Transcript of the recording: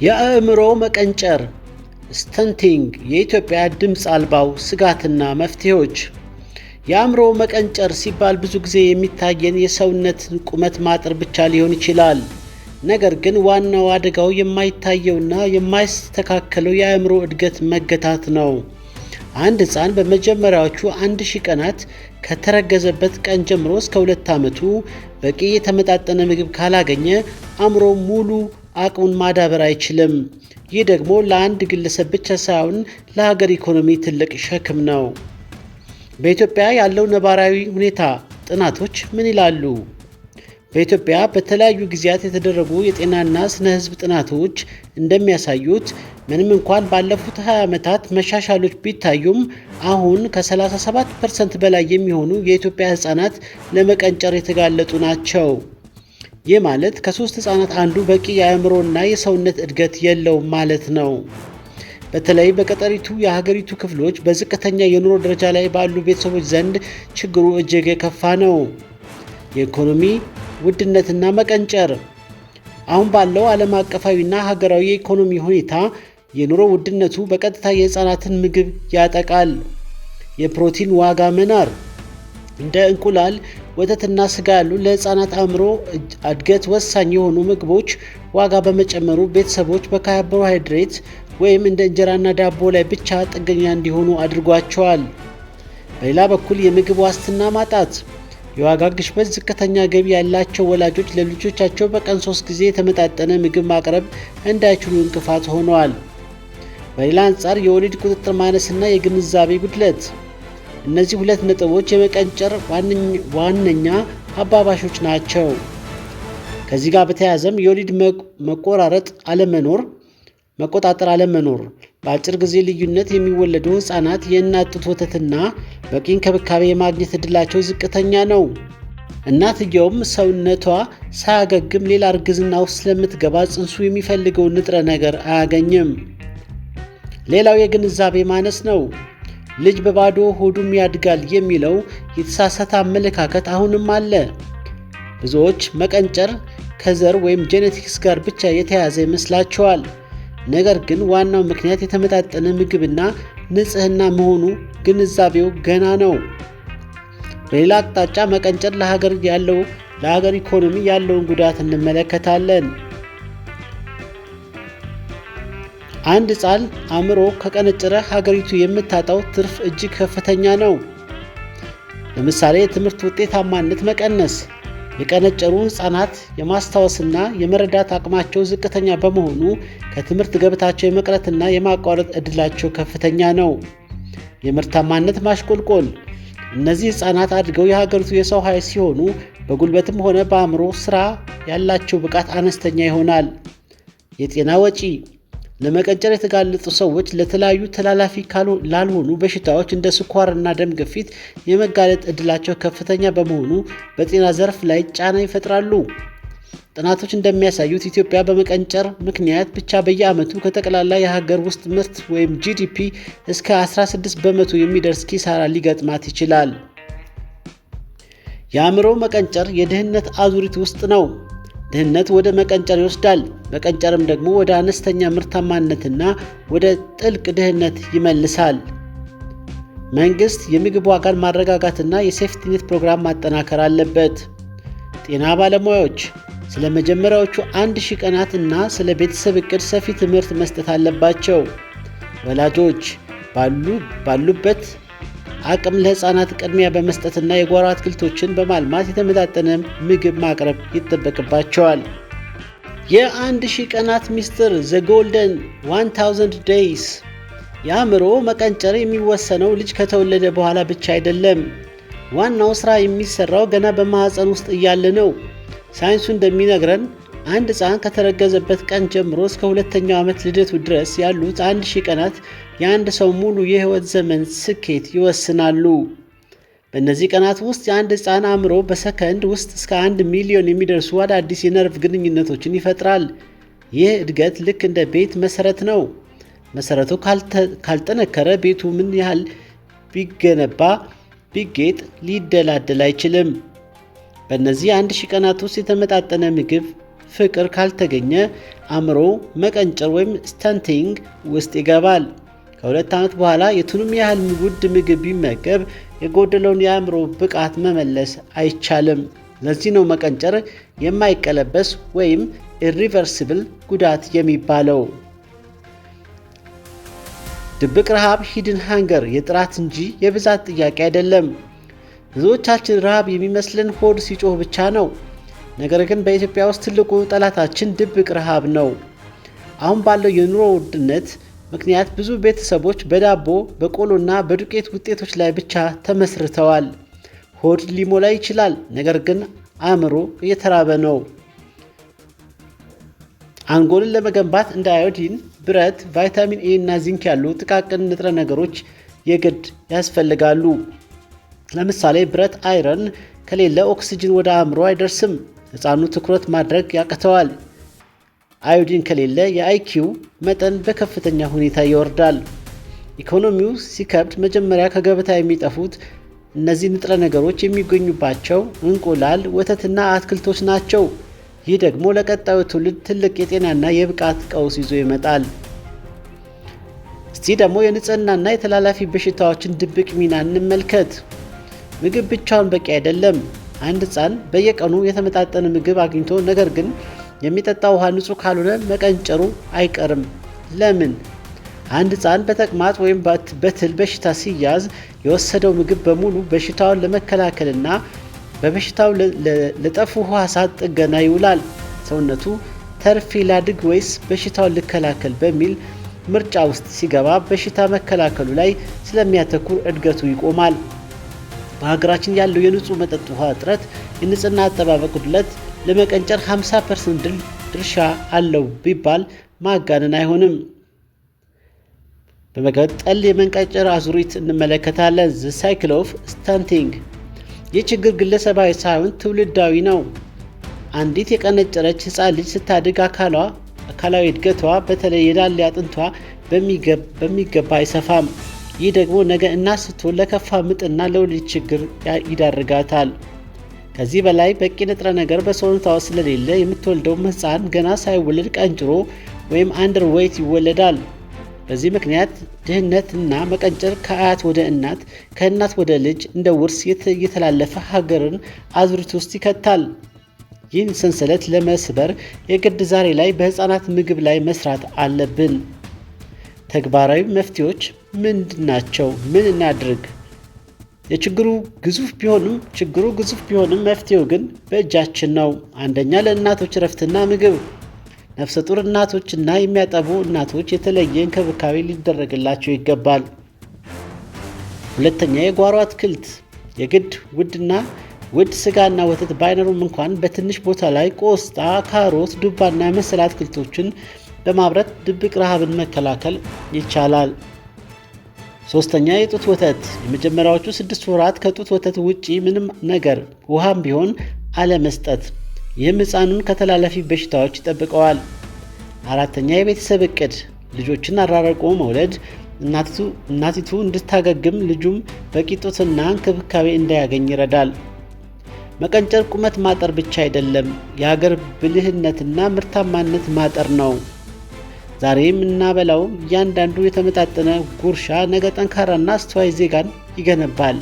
የአእምሮ መቀንጨር ስታንቲንግ የኢትዮጵያ ድምፅ አልባው ስጋትና መፍትሄዎች። የአእምሮ መቀንጨር ሲባል ብዙ ጊዜ የሚታየን የሰውነት ቁመት ማጠር ብቻ ሊሆን ይችላል። ነገር ግን ዋናው አደጋው የማይታየውና የማይስተካከለው የአእምሮ እድገት መገታት ነው። አንድ ሕፃን በመጀመሪያዎቹ 1000 ቀናት ከተረገዘበት ቀን ጀምሮ እስከ 2 ዓመቱ በቂ የተመጣጠነ ምግብ ካላገኘ አእምሮ ሙሉ አቅሙን ማዳበር አይችልም። ይህ ደግሞ ለአንድ ግለሰብ ብቻ ሳይሆን ለሀገር ኢኮኖሚ ትልቅ ሸክም ነው። በኢትዮጵያ ያለው ነባራዊ ሁኔታ ጥናቶች ምን ይላሉ? በኢትዮጵያ በተለያዩ ጊዜያት የተደረጉ የጤናና ስነ ሕዝብ ጥናቶች እንደሚያሳዩት ምንም እንኳን ባለፉት 20 ዓመታት መሻሻሎች ቢታዩም አሁን ከ37% በላይ የሚሆኑ የኢትዮጵያ ሕፃናት ለመቀንጨር የተጋለጡ ናቸው። ይህ ማለት ከ3 ሕፃናት አንዱ በቂ የአእምሮና የሰውነት እድገት የለውም ማለት ነው። በተለይ በገጠሪቱ የሀገሪቱ ክፍሎች በዝቅተኛ የኑሮ ደረጃ ላይ ባሉ ቤተሰቦች ዘንድ ችግሩ እጅግ የከፋ ነው። የኢኮኖሚ ውድነትና መቀንጨር። አሁን ባለው ዓለም አቀፋዊና ሀገራዊ የኢኮኖሚ ሁኔታ የኑሮ ውድነቱ በቀጥታ የሕፃናትን ምግብ ያጠቃል። የፕሮቲን ዋጋ መናር። እንደ እንቁላል፣ ወተትና ስጋ ያሉ ለሕፃናት አእምሮ እድገት ወሳኝ የሆኑ ምግቦች ዋጋ በመጨመሩ ቤተሰቦች በካርቦሃይድሬት ወይም እንደ እንጀራና ዳቦ ላይ ብቻ ጥገኛ እንዲሆኑ አድርጓቸዋል። በሌላ በኩል የምግብ ዋስትና ማጣት። የዋጋ ግሽበት ዝቅተኛ ገቢ ያላቸው ወላጆች ለልጆቻቸው በቀን 3 ጊዜ የተመጣጠነ ምግብ ማቅረብ እንዳይችሉ እንቅፋት ሆነዋል። በሌላ አንጻር የወሊድ ቁጥጥር ማነስና የግንዛቤ ጉድለት። እነዚህ 2 ነጥቦች የመቀንጨር ዋነኛ አባባሾች ናቸው። ከዚህ ጋር በተያያዘም የወሊድ መቆጣጠር አለመኖር፣ በአጭር ጊዜ ልዩነት የሚወለዱ ሕፃናት የእናት ጡት ወተትና በቂ እንክብካቤ የማግኘት ዕድላቸው ዝቅተኛ ነው። እናትየውም ሰውነቷ ሳያገግም ሌላ እርግዝና ውስጥ ስለምትገባ ጽንሱ የሚፈልገውን ንጥረ ነገር አያገኝም። ሌላው የግንዛቤ ማነስ ነው። ልጅ በባዶ ሆዱም ያድጋል የሚለው የተሳሳተ አመለካከት አሁንም አለ። ብዙዎች መቀንጨር ከዘር ወይም ጄኔቲክስ ጋር ብቻ የተያያዘ ይመስላቸዋል። ነገር ግን ዋናው ምክንያት የተመጣጠነ ምግብና ንጽህና መሆኑ ግንዛቤው ገና ነው። በሌላ አቅጣጫ መቀንጨር ለሀገር ኢኮኖሚ ያለውን ጉዳት እንመለከታለን። አንድ ሕፃን አእምሮ ከቀነጨረ ሀገሪቱ የምታጣው ትርፍ እጅግ ከፍተኛ ነው። ለምሳሌ የትምህርት ውጤታማነት መቀነስ። የቀነጨሩ ሕፃናት የማስታወስና የመረዳት አቅማቸው ዝቅተኛ በመሆኑ ከትምህርት ገበታቸው የመቅረትና የማቋረጥ ዕድላቸው ከፍተኛ ነው። የምርታማነት ማሽቆልቆል። እነዚህ ሕፃናት አድገው የሀገሪቱ የሰው ኃይል ሲሆኑ በጉልበትም ሆነ በአእምሮ ሥራ ያላቸው ብቃት አነስተኛ ይሆናል። የጤና ወጪ። ለመቀንጨር የተጋለጡ ሰዎች ለተለያዩ ተላላፊ ላልሆኑ በሽታዎች እንደ ስኳርና ደም ግፊት የመጋለጥ ዕድላቸው ከፍተኛ በመሆኑ በጤና ዘርፍ ላይ ጫና ይፈጥራሉ። ጥናቶች እንደሚያሳዩት ኢትዮጵያ በመቀንጨር ምክንያት ብቻ በየዓመቱ ከጠቅላላ የሀገር ውስጥ ምርት ወይም GDP እስከ 16 በመቶ የሚደርስ ኪሳራ ሊገጥማት ይችላል። የአእምሮ መቀንጨር የድህነት አዙሪት ውስጥ ነው። ድህነት ወደ መቀንጨር ይወስዳል። መቀንጨርም ደግሞ ወደ አነስተኛ ምርታማነትና ወደ ጥልቅ ድህነት ይመልሳል። መንግስት የምግብ ዋጋን ማረጋጋትና የሴፍቲኔት ፕሮግራም ማጠናከር አለበት። ጤና ባለሙያዎች ስለ መጀመሪያዎቹ 1000 ቀናት እና ስለ ቤተሰብ እቅድ ሰፊ ትምህርት መስጠት አለባቸው። ወላጆች ባሉበት አቅም ለሕፃናት ቅድሚያ በመስጠትና የጓሮ አትክልቶችን በማልማት የተመጣጠነ ምግብ ማቅረብ ይጠበቅባቸዋል። የ1000 ቀናት ሚስጥር ዘ ጎልደን 1000 ዴይስ። የአእምሮ መቀንጨር የሚወሰነው ልጅ ከተወለደ በኋላ ብቻ አይደለም። ዋናው ሥራ የሚሰራው ገና በማህፀን ውስጥ እያለ ነው። ሳይንሱ እንደሚነግረን አንድ ሕፃን ከተረገዘበት ቀን ጀምሮ እስከ 2ኛው ዓመት ልደቱ ድረስ ያሉት 1000 ቀናት የአንድ ሰው ሙሉ የሕይወት ዘመን ስኬት ይወስናሉ። በእነዚህ ቀናት ውስጥ የአንድ ሕፃን አእምሮ በሰከንድ ውስጥ እስከ 1 ሚሊዮን የሚደርሱ አዳዲስ የነርቭ ግንኙነቶችን ይፈጥራል። ይህ እድገት ልክ እንደ ቤት መሠረት ነው። መሠረቱ ካልጠነከረ ቤቱ ምን ያህል ቢጌጥ ሊደላደል አይችልም። በእነዚህ 1000 ቀናት ውስጥ የተመጣጠነ ምግብ፣ ፍቅር ካልተገኘ አእምሮ መቀንጨር ወይም ስታንቲንግ ውስጥ ይገባል። ከ2 ዓመት በኋላ የቱንም ያህል ውድ ምግብ ቢመገብ የጎደለውን የአእምሮ ብቃት መመለስ አይቻልም። ለዚህ ነው መቀንጨር የማይቀለበስ ወይም ኢሪቨርሲብል ጉዳት የሚባለው። ድብቅ ረሃብ ሂድን ሃንገር የጥራት እንጂ የብዛት ጥያቄ አይደለም። ብዙዎቻችን ረሃብ የሚመስልን ሆድ ሲጮህ ብቻ ነው። ነገር ግን በኢትዮጵያ ውስጥ ትልቁ ጠላታችን ድብቅ ረሃብ ነው። አሁን ባለው የኑሮ ውድነት ምክንያት ብዙ ቤተሰቦች በዳቦ በቆሎና በዱቄት ውጤቶች ላይ ብቻ ተመስርተዋል። ሆድ ሊሞላ ይችላል፣ ነገር ግን አእምሮ እየተራበ ነው። አንጎልን ለመገንባት እንደ አዮዲን፣ ብረት፣ ቫይታሚን ኤ እና ዚንክ ያሉ ጥቃቅን ንጥረ ነገሮች የግድ ያስፈልጋሉ። ለምሳሌ ብረት አይረን ከሌለ ኦክሲጅን ወደ አእምሮ አይደርስም። ሕፃኑ ትኩረት ማድረግ ያቅተዋል። አዮዲን ከሌለ የአይኪው መጠን በከፍተኛ ሁኔታ ይወርዳል። ኢኮኖሚው ሲከብድ መጀመሪያ ከገበታ የሚጠፉት እነዚህ ንጥረ ነገሮች የሚገኙባቸው እንቁላል፣ ወተትና አትክልቶች ናቸው። ይህ ደግሞ ለቀጣዩ ትውልድ ትልቅ የጤናና የብቃት ቀውስ ይዞ ይመጣል። እስቲ ደግሞ የንጽህናና የተላላፊ በሽታዎችን ድብቅ ሚና እንመልከት። ምግብ ብቻውን በቂ አይደለም። አንድ ሕፃን በየቀኑ የተመጣጠነ ምግብ አግኝቶ ነገር ግን የሚጠጣው ውሃ ንጹህ ካልሆነ መቀንጨሩ አይቀርም። ለምን? አንድ ሕፃን በተቅማጥ ወይም በትል በሽታ ሲያዝ የወሰደው ምግብ በሙሉ በሽታውን ለመከላከልና በበሽታው ለጠፉ ሕዋሳት ጥገና ይውላል። ሰውነቱ ተርፌ ላድግ ወይስ በሽታውን ልከላከል በሚል ምርጫ ውስጥ ሲገባ በሽታ መከላከሉ ላይ ስለሚያተኩር እድገቱ ይቆማል። በሀገራችን ያለው የንጹህ መጠጥ ውሃ እጥረት፣ የንጽህና አጠባበቅ ጉድለት ለመቀንጨር 50% ድርሻ አለው ቢባል ማጋነን አይሆንም። በመቀጠል የመቀንጨር አዙሪት እንመለከታለን። ዘ ሳይክል ኦፍ ስታንቲንግ። ይህ ችግር ግለሰባዊ ሳይሆን ትውልዳዊ ነው። አንዲት የቀነጨረች ሕፃን ልጅ ስታድግ አካላዊ እድገቷ በተለይ የዳሌ አጥንቷ በሚገባ አይሰፋም። ይህ ደግሞ ነገ እናት ስትሆን ለከፋ ምጥና ለወሊድ ችግር ይዳርጋታል። ከዚህ በላይ በቂ ንጥረ ነገር በሰውነቷ ውስጥ ስለሌለ የምትወልደው ሕፃን ገና ሳይወለድ ቀንጭሮ ወይም አንደር ዌይት ይወለዳል። በዚህ ምክንያት ድህነት እና መቀንጨር ከአያት ወደ እናት፣ ከእናት ወደ ልጅ እንደ ውርስ የተላለፈ ሀገርን አዙሪት ውስጥ ይከታል። ይህን ሰንሰለት ለመስበር የግድ ዛሬ ላይ በሕፃናት ምግብ ላይ መስራት አለብን። ተግባራዊ መፍትሄዎች ምንድናቸው? ምን እናድርግ? ችግሩ ግዙፍ ቢሆንም መፍትሄው ግን በእጃችን ነው። አንደኛ፣ ለእናቶች እረፍትና ምግብ። ነፍሰ ጡር እናቶችና የሚያጠቡ እናቶች የተለየ እንክብካቤ ሊደረግላቸው ይገባል። ሁለተኛ፣ የጓሮ አትክልት። የግድ ውድ ስጋና ወተት ባይኖሩም እንኳን በትንሽ ቦታ ላይ ቆስጣ፣ ካሮት፣ ዱባና መሰል አትክልቶችን በማምረት ድብቅ ረሃብን መከላከል ይቻላል። ሶስተኛ፣ የጡት ወተት። የመጀመሪያዎቹ 6 ወራት ከጡት ወተት ውጪ ምንም ነገር ውሃም ቢሆን አለመስጠት። ይህም ሕፃኑን ከተላላፊ በሽታዎች ይጠብቀዋል። አራተኛ፣ የቤተሰብ እቅድ። ልጆችን አራርቆ መውለድ። እናቲቱ እንድታገግም ልጁም በቂ ጡትና እንክብካቤ እንዳያገኝ ይረዳል። መቀንጨር ቁመት ማጠር ብቻ አይደለም፣ የሀገር ብልህነትና ምርታማነት ማጠር ነው። ዛሬ የምናበላው እያንዳንዱ የተመጣጠነ ጉርሻ ነገ ጠንካራና አስተዋይ ዜጋን ይገነባል።